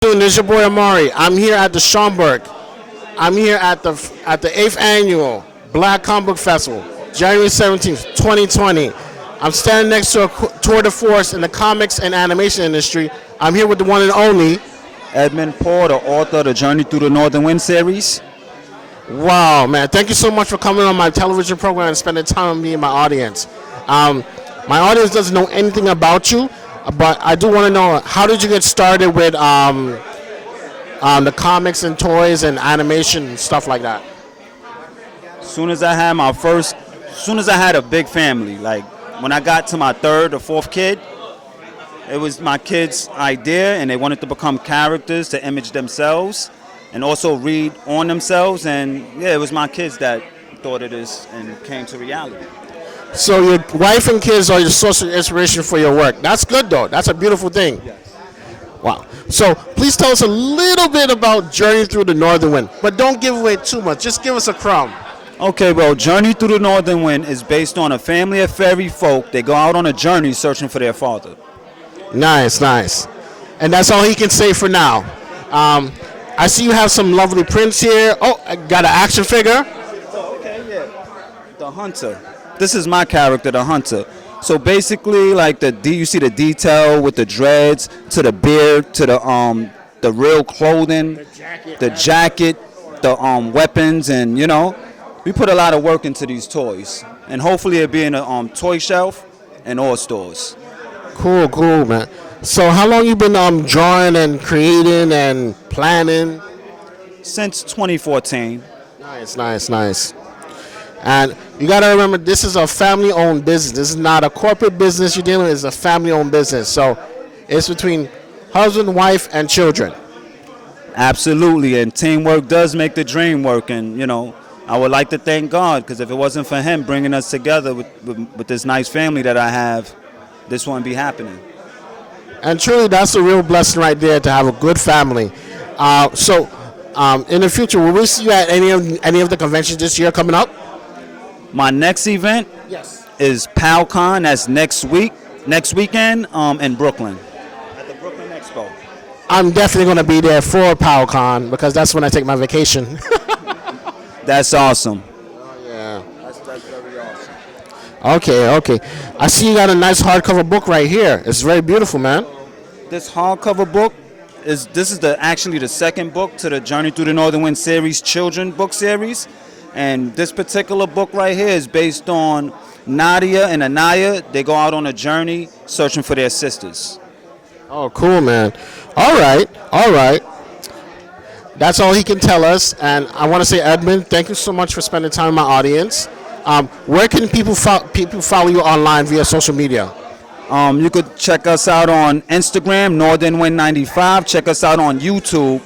Doing this, your boy Amari. I'm here at the Schaumburg. I'm here at the eighth annual Black Comic Book Festival, January 17th, 2020. I'm standing next to a tour de force in the comics and animation industry. I'm here with the one and only Edmund Paul, the author of the Journey Through the Northern Wind series. Wow, man! Thank you so much for coming on my television program and spending time with me and my audience. My audience doesn't know anything about you, but I do want to know, how did you get started with the comics and toys and animation and stuff like that? Soon as I had a big family, like when I got to my third or fourth kid, it was my kids' idea, and they wanted to become characters to image themselves and also read on themselves. And yeah, it was my kids that thought of this and came to reality. So your wife and kids are your source of inspiration for your work. That's good, though. That's a beautiful thing. Yes. Wow. So please tell us a little bit about Journey Through the Northern Wind, but don't give away too much. Just give us a crumb. Okay, well, Journey Through the Northern Wind is based on a family of fairy folk. They go out on a journey searching for their father. Nice, nice. And that's all he can say for now. I see you have some lovely prints here. Oh, I got an action figure. Oh, okay, yeah. The Hunter. This is my character, the Hunter. So basically, like you see the detail with the dreads to the beard to the real clothing, the jacket, the weapons, and we put a lot of work into these toys, and hopefully it'll be in a toy shelf in all stores. Cool, cool, man. So how long you been drawing and creating and planning? Since 2014. Nice, nice, nice. And you got to remember, this is a family-owned business. This is not a corporate business you're dealing with. It's a family-owned business. So it's between husband, wife, and children. Absolutely, and teamwork does make the dream work. And I would like to thank God, because if it wasn't for Him bringing us together with this nice family that I have, this wouldn't be happening. And truly, that's a real blessing right there, to have a good family. So in the future, will we see you at any of the conventions this year coming up? My next event is PalCon. That's next weekend in Brooklyn, at the Brooklyn Expo. I'm definitely going to be there for PalCon, because that's when I take my vacation. That's awesome. Oh, yeah. That's very awesome. Okay. I see you got a nice hardcover book right here. It's very beautiful, man. This hardcover book is actually the second book to the Journey Through the Northern Wind series children book series. And this particular book right here is based on Nadia and Anaya. They go out on a journey searching for their sisters. Oh, cool, man. All right. That's all he can tell us. And I want to say, Edmund, thank you so much for spending time with my audience. Where can people follow you online via social media? You could check us out on Instagram, Northern Wind 95. Check us out on YouTube,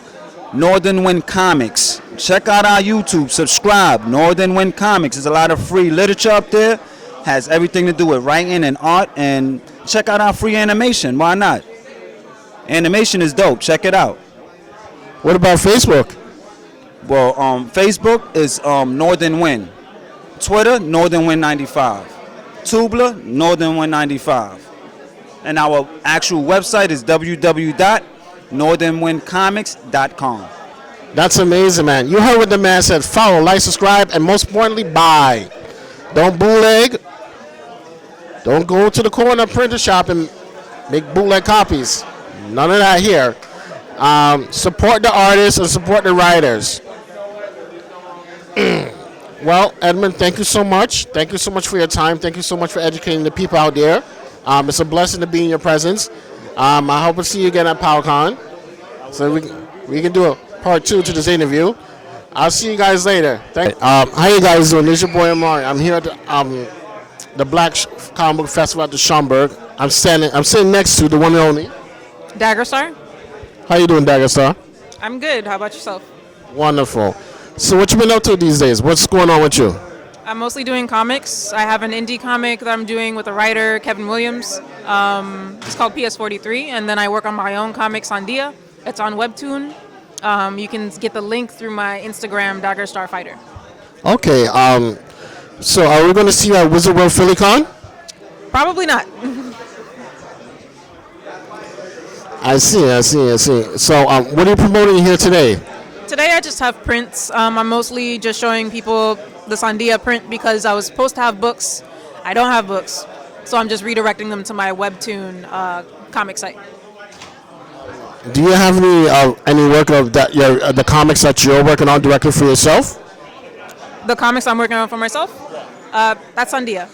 Northern Wind Comics. Check out our YouTube, subscribe, Northern Wind Comics. There's a lot of free literature up there. Has everything to do with writing and art. And check out our free animation. Why not? Animation is dope. Check it out. What about Facebook? Well, Facebook is Northern Wind. Twitter, Northern Wind 95. Tubler, Northern Wind 95. And our actual website is www.northernwindcomics.com. That's amazing, man. You heard what the man said. Follow, like, subscribe, and most importantly, buy. Don't bootleg. Don't go to the corner printer shop and make bootleg copies. None of that here. Support the artists and support the writers. Well, Edmund, thank you so much. Thank you so much for your time. Thank you so much for educating the people out there. It's a blessing to be in your presence. I hope to see you again at PalCon. So we can do a part 2 to this interview. I'll see you guys later. How you guys doing? This is your boy Amari. I'm here at the Black Comic Book Festival at the Schaumburg. I'm sitting next to the one and only Daggerstar. How you doing, Daggerstar? I'm good. How about yourself? Wonderful. So what you been up to these days? What's going on with you? I'm mostly doing comics. I have an indie comic that I'm doing with a writer, Kevin Williams. It's called PS43, and then I work on my own comic, Sandia. It's on Webtoon. You can get the link through my Instagram, Daggerstar Fighter. Okay. So are we going to see you at Wizard World PhillyCon? Probably not. I see, I see, I see. So, what are you promoting here today? Today I just have prints. I'm mostly just showing people the Sandia print because I was supposed to have books. I don't have books, so I'm just redirecting them to my Webtoon comic site. Do you have any work of that the comics that you're working on directly for yourself? The comics I'm working on for myself, that's Sandia.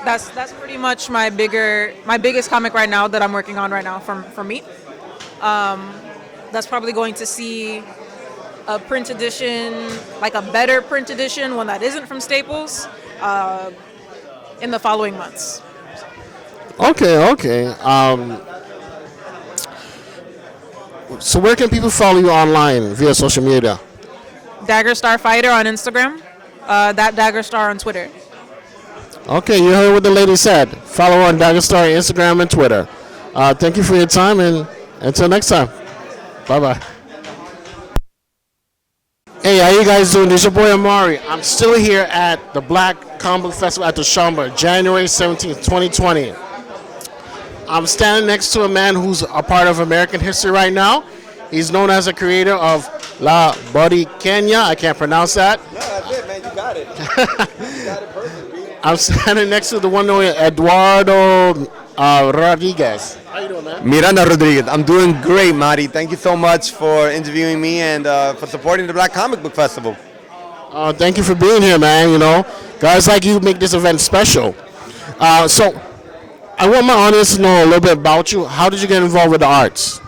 That's pretty much my biggest comic right now that I'm working on right now for me. That's probably going to see a print edition, like a better print edition, one that isn't from Staples, in the following months. Okay, okay. So where can people follow you online via social media? Dagger Star Fighter on Instagram, that Dagger Star on Twitter. Okay, you heard what the lady said. Follow on Dagger Star Instagram and Twitter. Thank you for your time, and until next time. Bye-bye. Hey, how you guys doing? This is your boy Amari. I'm still here at the Black Comic Book Festival at the Schomburg, January 17th, 2020. I'm standing next to a man who's a part of American history right now. He's known as a creator of La Borinqueña. I can't pronounce that. No, that's it, man. You got it. You got it perfect. I'm standing next to the one known as Eduardo Rodriguez. How you doing, man? Miranda Rodriguez. I'm doing great, Mari. Thank you so much for interviewing me and for supporting the Black Comic Book Festival. Thank you for being here, man. You know, guys like you make this event special. So, I want my audience to know a little bit about you. How did you get involved with the arts?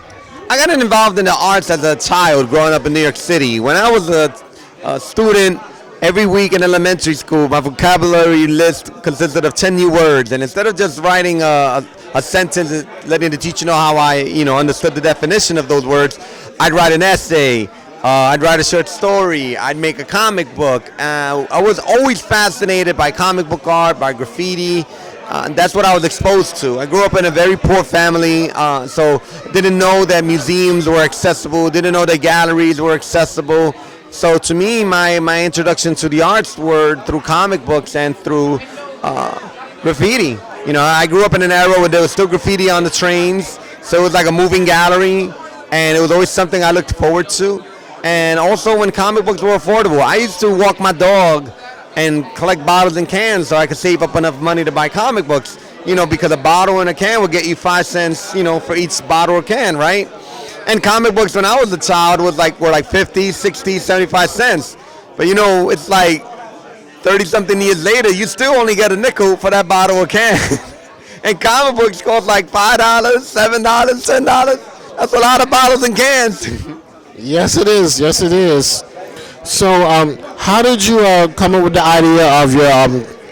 I got involved in the arts as a child growing up in New York City. When I was a student, every week in elementary school, my vocabulary list consisted of 10 new words. And instead of just writing a sentence and letting the teacher know how I understood the definition of those words, I'd write an essay. I'd write a short story. I'd make a comic book. I was always fascinated by comic book art, by graffiti. That's what I was exposed to. I grew up in a very poor family, so didn't know that museums were accessible, didn't know that galleries were accessible. So to me, my introduction to the arts were through comic books and through graffiti. You know, I grew up in an era where there was still graffiti on the trains, so it was like a moving gallery, and it was always something I looked forward to. And also when comic books were affordable, I used to walk my dog and collect bottles and cans so I could save up enough money to buy comic books, you know, because a bottle and a can would get you 5 cents, you know, for each bottle or can, right? And comic books when I was a child were like 50, 60, 75 cents. But you know, it's like 30-something years later, you still only get a nickel for that bottle or can. And comic books cost like $5, $7, $10. That's a lot of bottles and cans. Yes, it is. Yes, it is. So, how did you come up with the idea of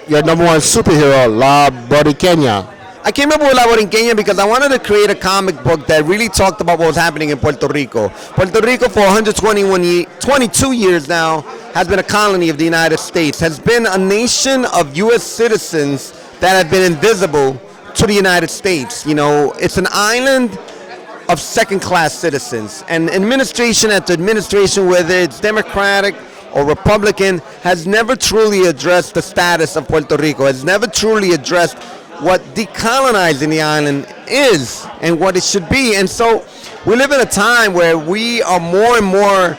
your number one superhero, La Borinqueña? I came up with La Borinqueña because I wanted to create a comic book that really talked about what was happening in Puerto Rico. Puerto Rico for 22 years now has been a colony of the United States, has been a nation of U.S. citizens that have been invisible to the United States. You know, it's an island of second-class citizens, and administration after administration, whether it's Democratic or Republican, has never truly addressed the status of Puerto Rico, has never truly addressed what decolonizing the island is and what it should be. And so we live in a time where we are more and more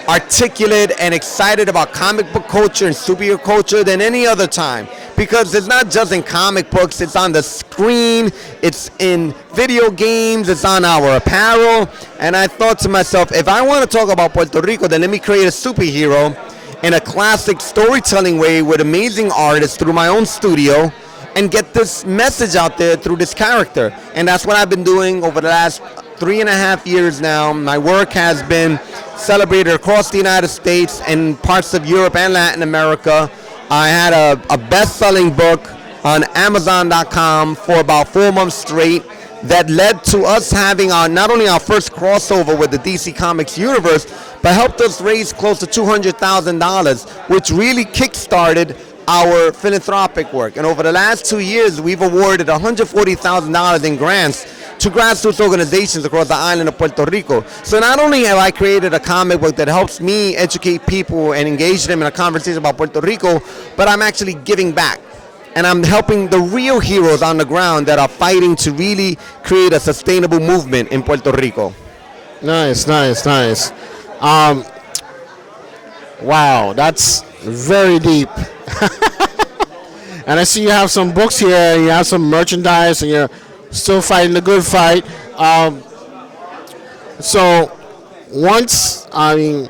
articulate and excited about comic book culture and superhero culture than any other time, because it's not just in comic books, it's on the screen, it's in video games, it's on our apparel. And I thought to myself, if I want to talk about Puerto Rico, then let me create a superhero in a classic storytelling way with amazing artists through my own studio and get this message out there through this character. And that's what I've been doing over the last 3.5 years now. My work has been celebrated across the United States and parts of Europe and Latin America. I had a best-selling book on Amazon.com for about 4 months straight that led to us having not only our first crossover with the DC Comics universe, but helped us raise close to $200,000, which really kick-started our philanthropic work. And over the last 2 years, we've awarded $140,000 in grants to grassroots organizations across the island of Puerto Rico. So not only have I created a comic book that helps me educate people and engage them in a conversation about Puerto Rico, but I'm actually giving back. and I'm helping the real heroes on the ground that are fighting to really create a sustainable movement in Puerto Rico. Nice, nice, nice. Wow, that's very deep. And I see you have some books here, and you have some merchandise, and you're still fighting the good fight. So, once, I mean,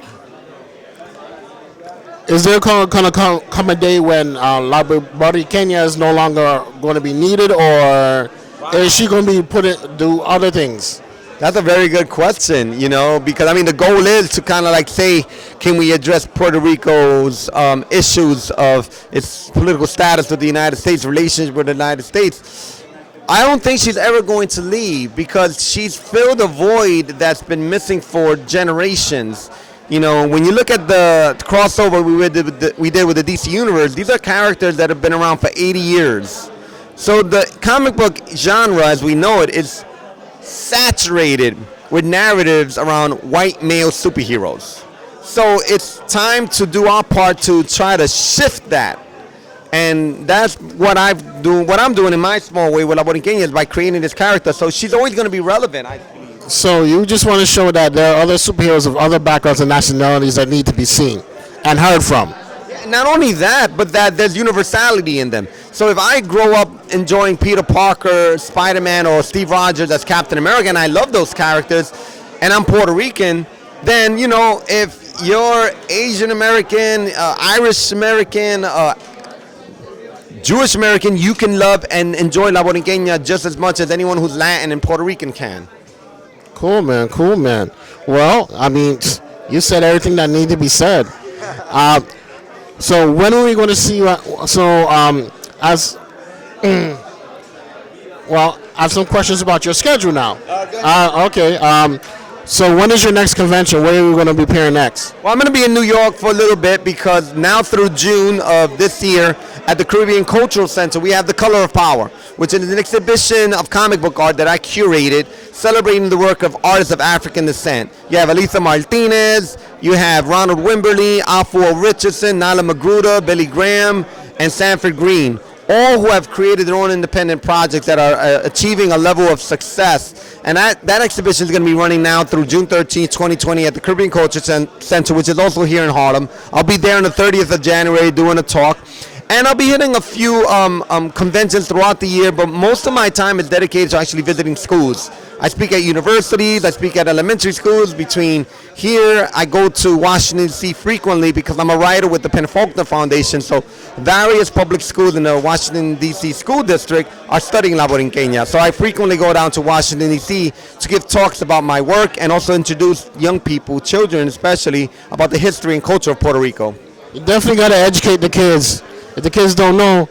is there going to come a day when La Boricua is no longer going to be needed, or is she going to be do other things? That's a very good question, you know, because I mean the goal is to kind of like say, can we address Puerto Rico's issues of its political status with the United States, relationship with the United States? I don't think she's ever going to leave because she's filled a void that's been missing for generations. You know, when you look at the crossover we did with the DC Universe, these are characters that have been around for 80 years. So the comic book genre, as we know it, is saturated with narratives around white male superheroes. So it's time to do our part to try to shift that. And that's what I'm doing in my small way with La Borinqueña is by creating this character. So she's always going to be relevant, I believe. So you just want to show that there are other superheroes of other backgrounds and nationalities that need to be seen and heard from. Not only that, but that there's universality in them. So if I grow up enjoying Peter Parker, Spider-Man, or Steve Rogers as Captain America, and I love those characters, and I'm Puerto Rican, then, you know, if you're Asian American, Irish American, Jewish American, you can love and enjoy La Borinqueña just as much as anyone who's Latin and Puerto Rican can. Cool, man. Cool, man. Well, I mean, you said everything that needed to be said. So when are we going to see you? Well, I have some questions about your schedule now. Okay. So when is your next convention? Where are we going to be appearing next? Well, I'm going to be in New York for a little bit because now through June of this year at the Caribbean Cultural Center, we have The Color of Power, which is an exhibition of comic book art that I curated celebrating the work of artists of African descent. You have Elisa Martinez, you have Ronald Wimberly, Afua Richardson, Nala Magruder, Billy Graham, and Sanford Green, all who have created their own independent projects that are achieving a level of success. And that exhibition is going to be running now through June 13, 2020 at the Caribbean Culture Center, which is also here in Harlem. I'll be there on the 30th of January doing a talk. And I'll be hitting a few conventions throughout the year, but most of my time is dedicated to actually visiting schools. I speak at universities, I speak at elementary schools. Between here, I go to Washington, D.C. frequently because I'm a writer with the Penn Faulkner Foundation, so various public schools in the Washington, D.C. school district are studying La Borinqueña. So I frequently go down to Washington, D.C. to give talks about my work and also introduce young people, children especially, about the history and culture of Puerto Rico. You definitely got to educate the kids. If the kids don't know,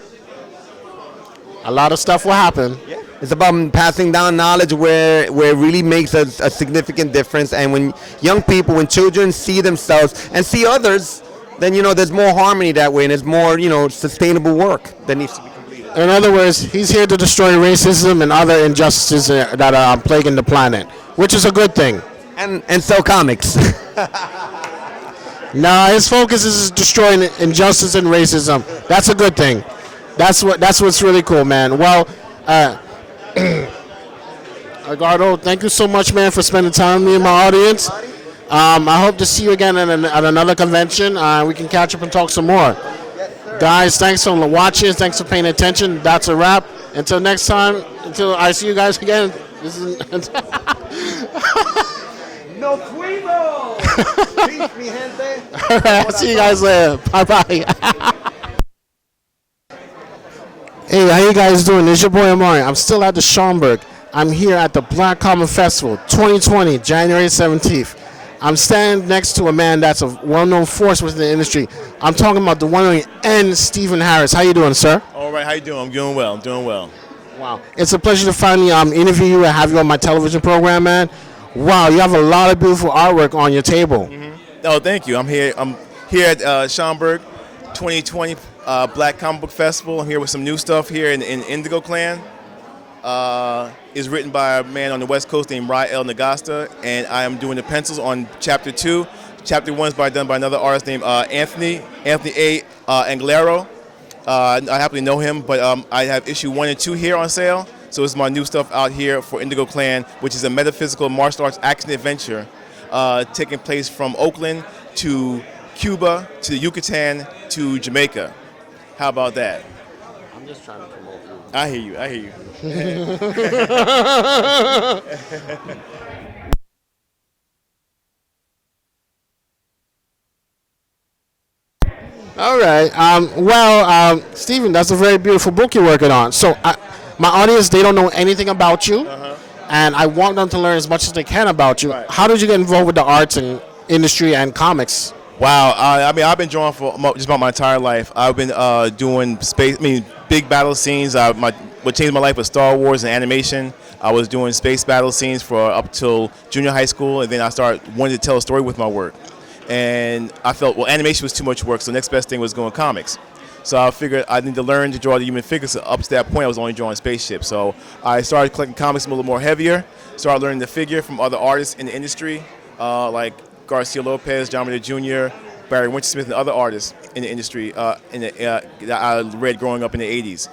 a lot of stuff will happen. Yeah. It's about passing down knowledge where it really makes a significant difference. And when young people, when children see themselves and see others, then, you know, there's more harmony that way and there's more, you know, sustainable work that needs to be completed. In other words, he's here to destroy racism and other injustices that are plaguing the planet, which is a good thing. And sell comics. Nah, his focus is destroying injustice and racism. That's a good thing. That's what's really cool, man. Well, Edgardo, thank you so much, man, for spending time with me and my audience. I hope to see you again at another convention. We can catch up and talk some more. Guys, thanks for watching. Thanks for paying attention. That's a wrap. Until next time, until I see you guys again. This is No fuimos! Peace, mi gente. All right, I'll see you guys later. Bye-bye. Hey, how you guys doing? It's your boy Amari. I'm still at the Schaumburg. I'm here at the Black Comic Festival 2020, January 17th. I'm standing next to a man that's a well-known force within the industry. I'm talking about the one and only Stephen Harris. How you doing, sir? All right, how you doing? I'm doing well. I'm doing well. Wow. It's a pleasure to finally interview you and have you on my television program, man. Wow, you have a lot of beautiful artwork on your table. Mm-hmm. Oh, thank you. I'm here at Schaumburg 2020 Black Comic Book Festival. I'm here with some new stuff here in Indigo Clan. Is written by a man on the West Coast named Rael Nagasta, and I am doing the pencils on Chapter 2. Chapter 1 is done by another artist named Anthony A. Anglero. I happen to know him, but I have issue 1 and 2 here on sale. So this is my new stuff out here for Indigo Clan, which is a metaphysical martial arts action adventure taking place from Oakland to Cuba to the Yucatan to Jamaica. How about that? I'm just trying to promote you. I hear you. I hear you. All right. Stephen, that's a very beautiful book you're working on. So, my audience, they don't know anything about you, and I want them to learn as much as they can about you. Right. How did you get involved with the arts and industry and comics? Wow, I mean, I've been drawing for just about my entire life. I've been doing big battle scenes. What changed my life was Star Wars and animation. I was doing space battle scenes for up till junior high school, and then I wanted to tell a story with my work. And I felt, well, animation was too much work, so the next best thing was going comics. So I figured I need to learn to draw the human figures. Up to that point, I was only drawing spaceships. So I started collecting comics a little more heavier, started learning the figure from other artists in the industry, like Garcia Lopez, John Ritter Jr., Barry Wintersmith, and other artists in the industry that I read growing up in the 80s.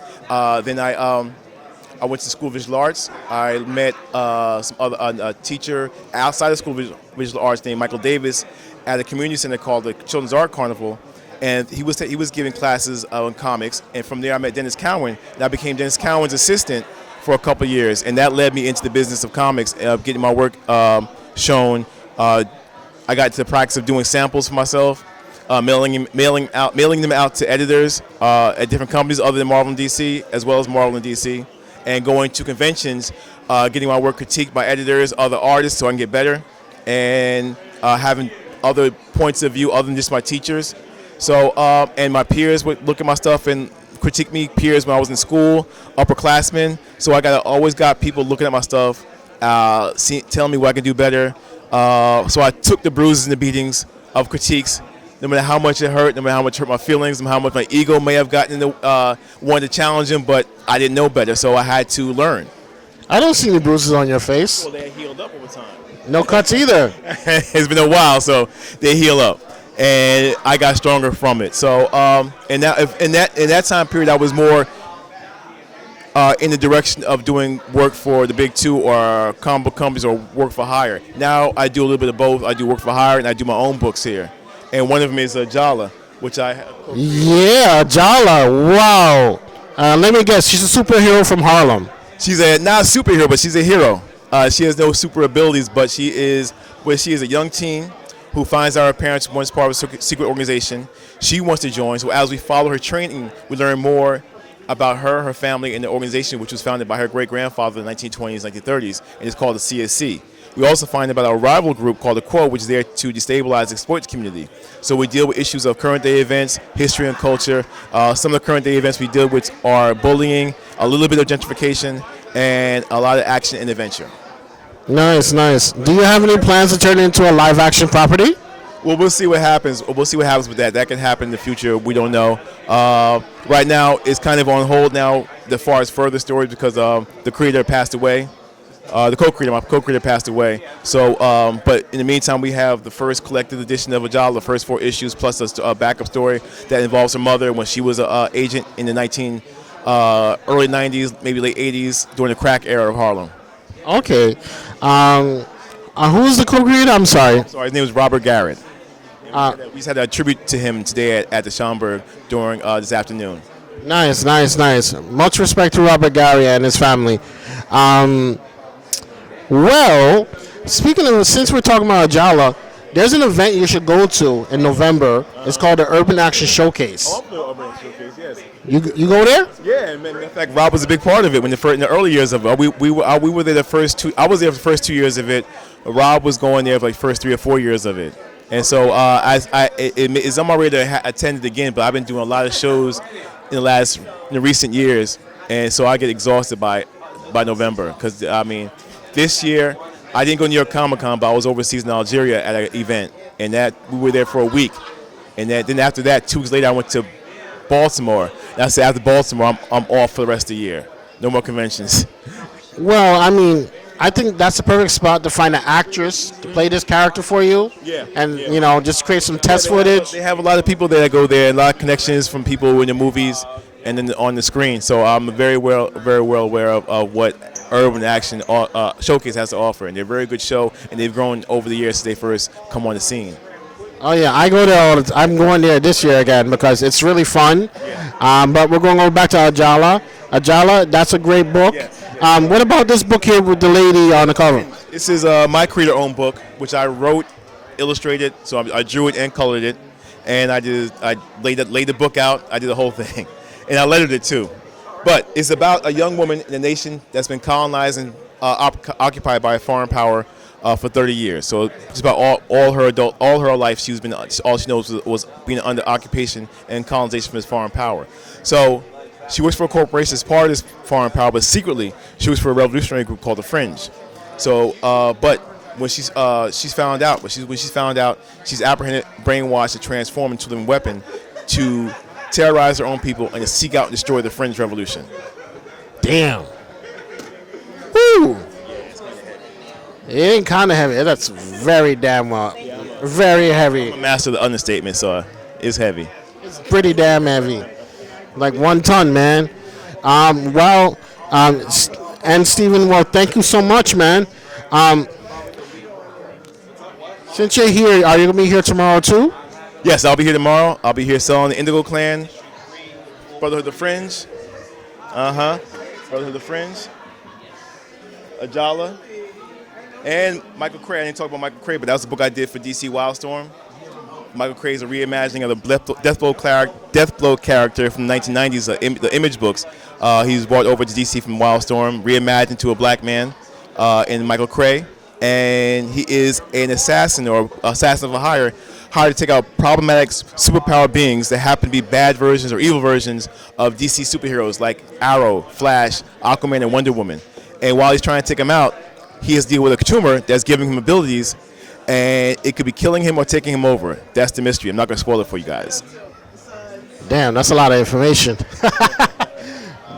Then I went to School of Visual Arts. I met a teacher outside of School of Visual Arts named Michael Davis at a community center called the Children's Art Carnival. And he was giving classes on comics. And from there I met Dennis Cowan, and I became Dennis Cowan's assistant for a couple of years. And that led me into the business of comics, getting my work shown. I got to the practice of doing samples for myself, mailing them out to editors at different companies other than Marvel and DC, as well as Marvel and DC, and going to conventions, getting my work critiqued by editors, other artists, so I can get better, and having other points of view other than just my teachers. So, and my peers would look at my stuff and critique me, peers when I was in school, upperclassmen. So I always got people looking at my stuff, telling me what I can do better. So I took the bruises and the beatings of critiques, no matter how much it hurt, no matter how much it hurt my feelings, no matter how much my ego may have gotten in wanted to challenge them, but I didn't know better, so I had to learn. I don't see any bruises on your face. Well, they healed up over time. No cuts either. It's been a while, so they heal up, and I got stronger from it. So, in that time period, I was more in the direction of doing work for the big two or comic book companies or work for hire. Now I do a little bit of both. I do work for hire and I do my own books here. And one of them is Jala, which I have. Yeah, Jala. Wow. Let me guess. She's a superhero from Harlem. She's not a superhero, but she's a hero. She has no super abilities, but she is a young teen who finds out her parents once part of a secret organization. She wants to join. So as we follow her training, we learn more about her family, and the organization, which was founded by her great-grandfather in the 1920s, 1930s, and it's called the CSC. We also find about a rival group called the Crow, which is there to destabilize and exploit the community. So we deal with issues of current-day events, history and culture. Some of the current-day events we deal with are bullying, a little bit of gentrification, and a lot of action and adventure. Nice, nice. Do you have any plans to turn it into a live-action property? Well, we'll see what happens. We'll see what happens with that. That can happen in the future. We don't know. Right now, it's kind of on hold now as far as further stories because the creator passed away. My co-creator passed away. So, but in the meantime, we have the first collected edition of Ajala, the first 4 issues, plus a backup story that involves her mother when she was an agent in the early 90s, maybe late 80s, during the crack era of Harlem. Okay. Who's the co-creator? I'm sorry. So his name was Robert Garrett. We just had a tribute to him today at the Schomburg during this afternoon. Nice, nice, nice. Much respect to Robert Garrett and his family. Well, speaking of, since we're talking about Ajala, there's an event you should go to in November. It's called the Urban Action Showcase. The Urban Showcase, yes. You go there? Yeah, in fact, Rob was a big part of it in the early years of it. We were there the first 2. I was there for the first 2 years of it. Rob was going there for like first 3 or 4 years of it. And so it's on my radar to attend it again. But I've been doing a lot of shows in the recent years, and so I get exhausted by November. Because I mean, this year I didn't go to New York Comic Con, but I was overseas in Algeria at an event, and that we were there for a week. And then after that, 2 weeks later, I went to Baltimore. And I said after Baltimore, I'm off for the rest of the year. No more conventions. Well, I mean, I think that's the perfect spot to find an actress to play this character for you. Yeah, And yeah. you know, just create some test footage. They have a lot of people there that go there, and a lot of connections from people in the movies and then on the screen. So I'm very well aware of what Urban Action Showcase has to offer, and they're a very good show, and they've grown over the years since they first come on the scene. Oh yeah, I go there all the time. I'm going there this year again because it's really fun. But we're going to go back to Ajala. Ajala, that's a great book. What about this book here with the lady on the cover? This is my creator-owned book, which I wrote, illustrated, so I drew it and colored it, and I laid the book out. I did the whole thing, and I lettered it too. But it's about a young woman in a nation that's been colonized and occupied by a foreign power for 30 years. So it's about all her life. All she knows was being under occupation and colonization from this foreign power. So she works for a corporation as part of this foreign power, but secretly she works for a revolutionary group called the Fringe. So, but when she's found out, she's apprehended, brainwashed, and transformed into a living weapon to terrorize her own people and to seek out and destroy the Fringe Revolution. Damn. Woo. It ain't kind of heavy. That's very damn well. Very heavy. I'm a master of the understatement, so it's heavy. It's pretty damn heavy. Like 1 ton, man. And Stephen, well, thank you so much, man. Since you're here, are you going to be here tomorrow too? Yes, I'll be here tomorrow. I'll be here selling the Indigo Clan, Brotherhood of the Fringe. Brotherhood of the Fringe. Ajala. And Michael Cray. I didn't talk about Michael Cray, but that was the book I did for DC Wildstorm. Michael Cray is a reimagining of the Deathblow character from the 1990s, the Image books. He was brought over to DC from Wildstorm, reimagined to a black man in Michael Cray. And he is an assassin or assassin of a hired to take out problematic superpower beings that happen to be bad versions or evil versions of DC superheroes like Arrow, Flash, Aquaman, and Wonder Woman. And while he's trying to take them out, he has to deal with a tumor that's giving him abilities, and it could be killing him or taking him over. That's the mystery. I'm not going to spoil it for you guys. Damn, that's a lot of information.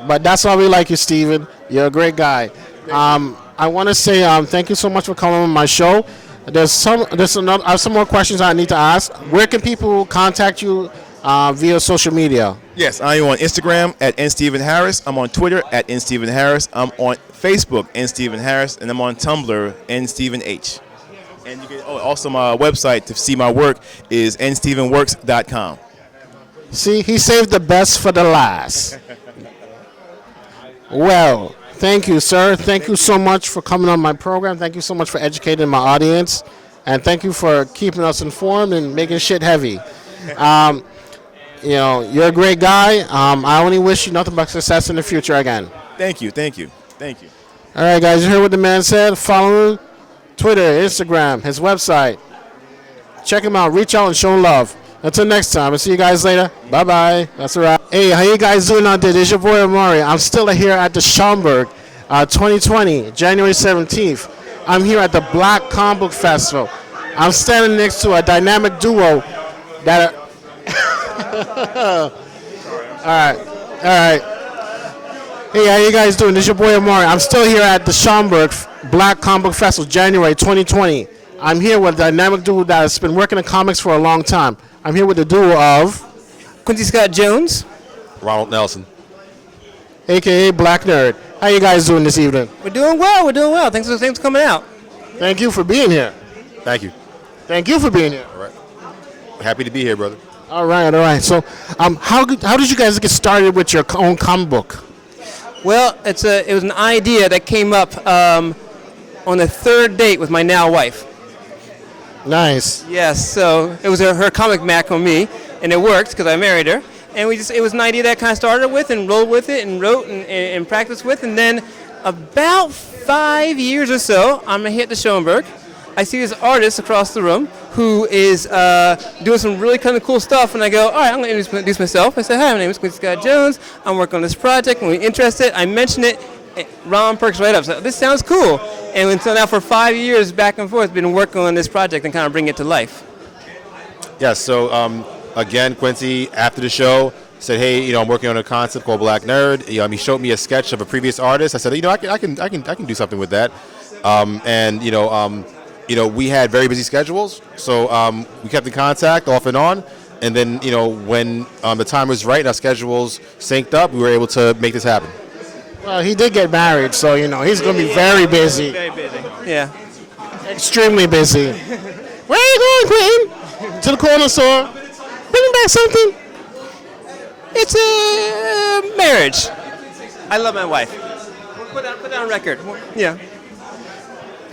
But that's why we like you, Steven. You're a great guy. I want to say thank you so much for coming on my show. I have some more questions I need to ask. Where can people contact you via social media? Yes, I am on Instagram at nstephenharris. I'm on Twitter at nstephenharris. I'm on Facebook, nstephenharris, and I'm on Tumblr, nstephenh. And you can also my website to see my work is nstephenworks.com. See, he saved the best for the last. Well, thank you, sir. Thank you so much for coming on my program. Thank you so much for educating my audience. And thank you for keeping us informed and making shit heavy. You know, you're a great guy. I only wish you nothing but success in the future again. Thank you. All right, guys, you heard what the man said. Follow him, Twitter, Instagram, his website. Check him out. Reach out and show love. Until next time, I'll see you guys later. Bye-bye. That's a wrap. Hey, how you guys doing out there? This is your boy Amari. I'm still here at the Schaumburg 2020, January 17th. I'm here at the Black Comic Book Festival. I'm standing next to a dynamic duo that are... All right. Hey, how you guys doing? This is your boy Amari. I'm still here at the Schaumburg Black Comic Book Festival, January 2020. I'm here with a dynamic duo that has been working in comics for a long time. I'm here with the duo of Quincy Scott Jones. Ronald Nelson. a.k.a. Black Nerd. How you guys doing this evening? We're doing well. Thanks for coming out. Thank you for being here. Thank you. Thank you for being here. All right. Happy to be here, brother. All right. So, how did you guys get started with your own comic book? Well, it was an idea that came up on the third date with my now wife. Nice. Yes, so it was her comic Mac on me, and it worked because I married her. And it was an idea that I kind of started with and rolled with it and wrote and practiced with. And then about 5 years or so, I'm going to hit the Schoenberg. I see this artist across the room who is doing some really kind of cool stuff. And I go, all right, I'm going to introduce myself. I say, hi, my name is Quincy Scott Jones. I'm working on this project. When we're interested, I mention it. Ron perks right up. So this sounds cool. And so now for 5 years, back and forth, been working on this project and kind of bring it to life. Yeah, so again, Quincy, after the show, said, hey, I'm working on a concept called Black Nerd. He showed me a sketch of a previous artist. I said, I can do something with that. and we had very busy schedules, so we kept in contact off and on. And then when the time was right and our schedules synced up, we were able to make this happen. Well, he did get married, so he's going to be very busy, Very busy. Yeah. extremely busy. Where are you going, Quentin? To the corner store. Bring back something. It's a marriage. I love my wife. Put that on record. Yeah.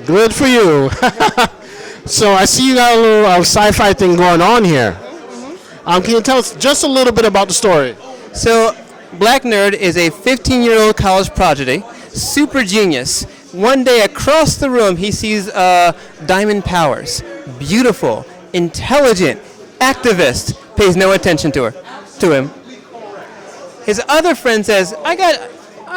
Good for you. So I see you got a little sci-fi thing going on here. Can you tell us just a little bit about the story? So, Black Nerd is a 15-year-old college prodigy, super genius. One day across the room, he sees Diamond Powers. Beautiful, intelligent, activist. Pays no attention to him. His other friend says, I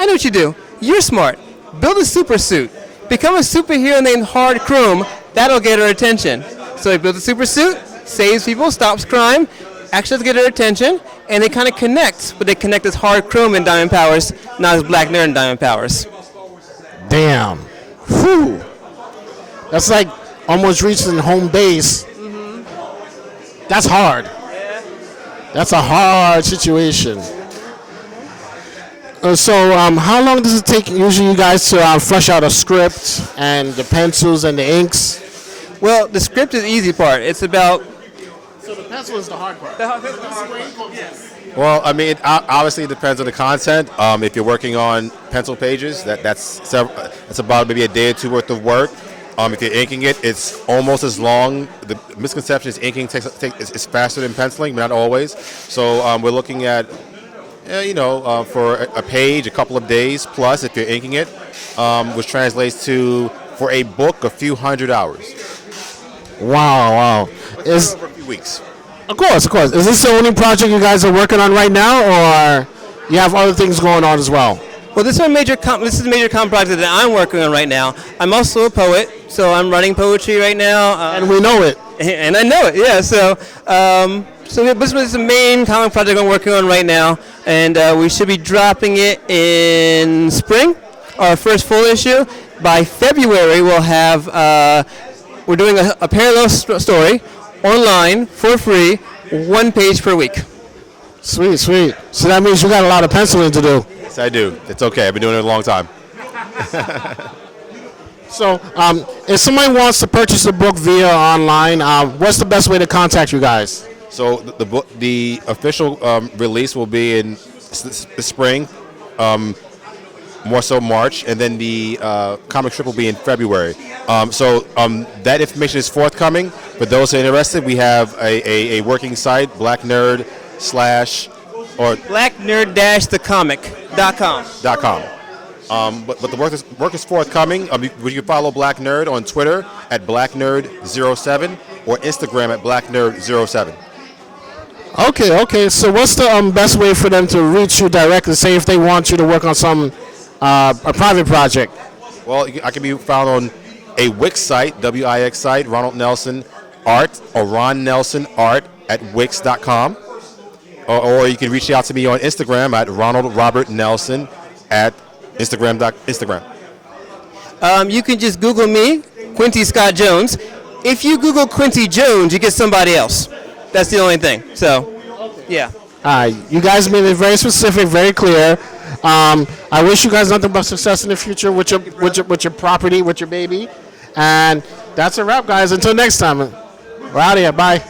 know what you do. You're smart. Build a super suit. Become a superhero named Hard Chrome. That'll get her attention. So he builds a super suit, saves people, stops crime, actually does get her attention, and they kind of connect. But they connect as Hard Chrome and Diamond Powers, not as Black Nerd and Diamond Powers. Damn. Whew. That's like almost reaching home base. That's hard. That's a hard situation. So how long does it take usually you guys to flesh out a script and the pencils and the inks? Well, the script is the easy part. It's about... So the pencil is the hard part. Well, I mean, it obviously depends on the content. If you're working on pencil pages, that's about maybe a day or two worth of work. If you're inking it, it's almost as long. The misconception is inking is faster than penciling, but not always. So we're looking at, for a page, a couple of days plus if you're inking it, which translates to, for a book, a few hundred hours. Wow. Over a few weeks. Of course. Is this the only project you guys are working on right now, or you have other things going on as well? Well, this is a major comic project that I'm working on right now. I'm also a poet, so I'm writing poetry right now. And we know it. And I know it, yeah. So this is the main comic project I'm working on right now, and we should be dropping it in spring, our first full issue. By February, we'll have we're doing a parallel story online for free, 1 page per week. Sweet. So that means you got a lot of penciling to do. Yes, I do. It's okay. I've been doing it a long time. So, if somebody wants to purchase the book via online, what's the best way to contact you guys? So the official release will be in the spring, more so March, and then the comic strip will be in February. So that information is forthcoming. For those who are interested, we have a working site, BlackNerd/ or BlackNerd-thecomic.com. But the work is forthcoming. You can follow Black Nerd on Twitter at BlackNerd07 or Instagram at BlackNerd07. Okay. So what's the best way for them to reach you directly? Say if they want you to work on some a private project. Well, I can be found on a Wix site, Wix site, Ronald Nelson Art or Ron Nelson Art at Wix.com. Or you can reach out to me on Instagram at Ronald Robert Nelson at Instagram. You can just Google me, Quincy Scott Jones. If you Google Quincy Jones, you get somebody else. That's the only thing. So, yeah. You guys made it very specific, very clear. I wish you guys nothing but success in the future with your property, with your baby. And that's a wrap, guys. Until next time. We're out of here. Bye.